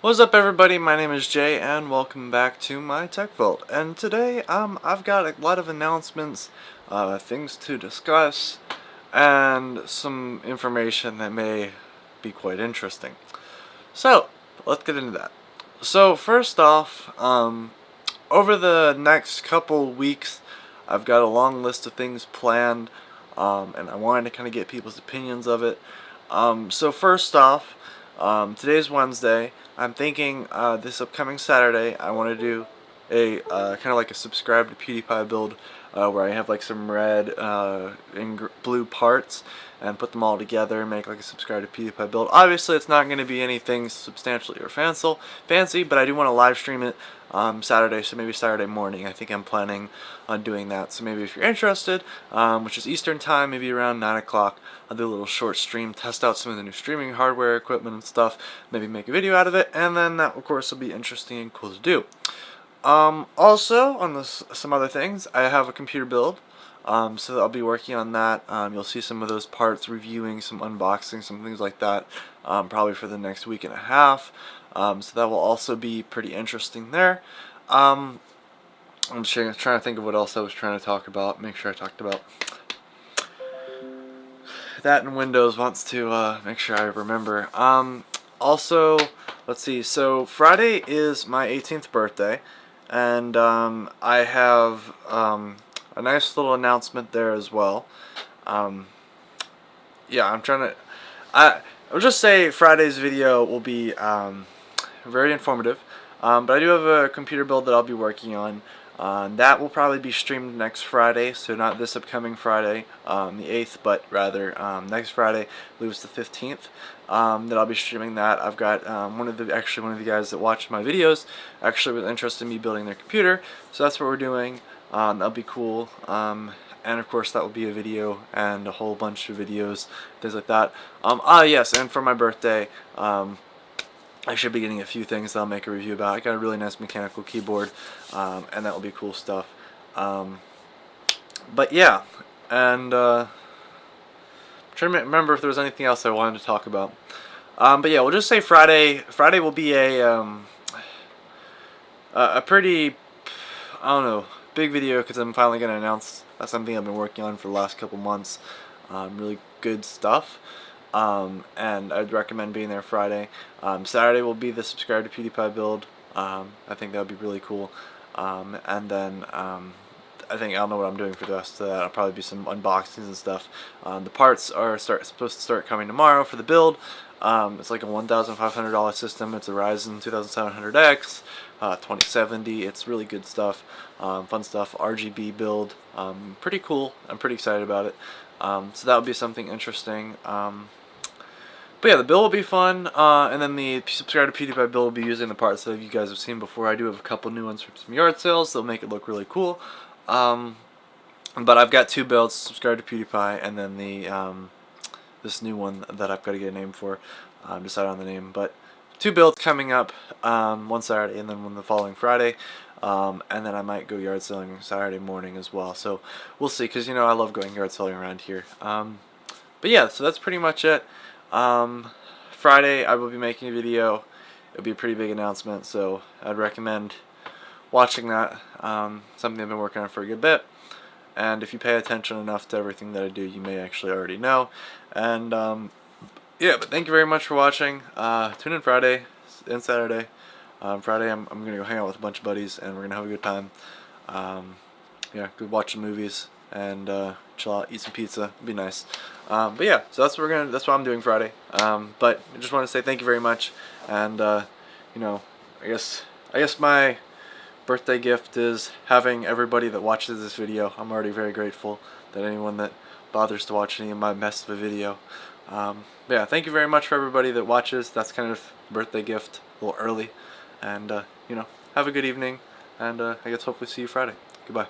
What's up, everybody? My name is Jay and welcome back to my Tech Vault. And today I've got a lot of announcements, things to discuss, and some information that may be quite interesting. So let's get into that. So first off, over the next couple weeks I've got a long list of things planned, and I wanted to kind of get people's opinions of it. So first off, today's Wednesday. I'm thinking this upcoming Saturday I want to do a kind of like a subscribe to PewDiePie build, where I have like some red and blue parts and put them all together and make like a subscribe to PewDiePie build. Obviously it's not going to be anything substantially or fancy, but I do want to live stream it Saturday, so maybe Saturday morning. I think I'm planning on doing that. So maybe if you're interested, which is Eastern time, maybe around 9 o'clock, I'll do a little short stream, test out some of the new streaming hardware, equipment and stuff, maybe make a video out of it, and then that of course will be interesting and cool to do. Also, on some other things, I have a computer build, so I'll be working on that. You'll see some of those parts, reviewing, some unboxing, some things like that, probably for the next week and a half. So that will also be pretty interesting there. I'm just trying to think of what else I was trying to talk about. Make sure I talked about that, and Windows wants to make sure I remember. Also, let's see. So Friday is my 18th birthday, and I have a nice little announcement there as well. Yeah, I'm trying to. I'll just say Friday's video will be very informative. But I do have a computer build that I'll be working on. That will probably be streamed next Friday, so not this upcoming Friday, the 8th, but rather next Friday, I believe it's the 15th, that I'll be streaming that. I've got one of the guys that watched my videos actually was interested in me building their computer, so that's what we're doing. That'll be cool. And of course that will be a video and a whole bunch of videos, things like that. Yes, and for my birthday, I should be getting a few things that I'll make a review about. I got a really nice mechanical keyboard, and that will be cool stuff. But yeah, and I'm trying to remember if there was anything else I wanted to talk about. But yeah, we'll just say Friday. Friday will be a pretty, I don't know, big video, because I'm finally going to announce something I've been working on for the last couple months. Really good stuff. And I'd recommend being there Friday. Saturday will be the subscribe to PewDiePie build. I think that would be really cool. And then I think I'll know what I'm doing for the rest of that. I'll probably be some unboxings and stuff. The parts are supposed to start coming tomorrow for the build. It's like a $1,500 system. It's a Ryzen 2700X, 2070. It's really good stuff, fun stuff. RGB build, pretty cool. I'm pretty excited about it. So that would be something interesting. But yeah, the build will be fun, and then the subscribe to PewDiePie build will be using the parts that you guys have seen before. I do have a couple new ones from some yard sales. They'll make it look really cool. But I've got two builds: subscribe to PewDiePie, and then the this new one that I've got to get a name for. Decide on the name, but two builds coming up, one Saturday and then one the following Friday. And then I might go yard selling Saturday morning as well. So we'll see, because you know I love going yard selling around here. But yeah, so that's pretty much it. Friday I will be making a video. It'll be a pretty big announcement, so I'd recommend watching that. Something I've been working on for a good bit. And if you pay attention enough to everything that I do, you may actually already know. And yeah, but thank you very much for watching. Tune in Friday and Saturday. Friday I'm going to go hang out with a bunch of buddies, and we're going to have a good time. Yeah, go watch some movies and chill out, eat some pizza. It'd be nice. But yeah, so that's what I'm doing Friday. But I just want to say thank you very much, and you know, I guess my birthday gift is having everybody that watches this video. I'm already very grateful that anyone that bothers to watch any of my mess of a video. But yeah, thank you very much for everybody that watches. That's kind of birthday gift, a little early. And you know, have a good evening, and I guess hopefully see you Friday. Goodbye.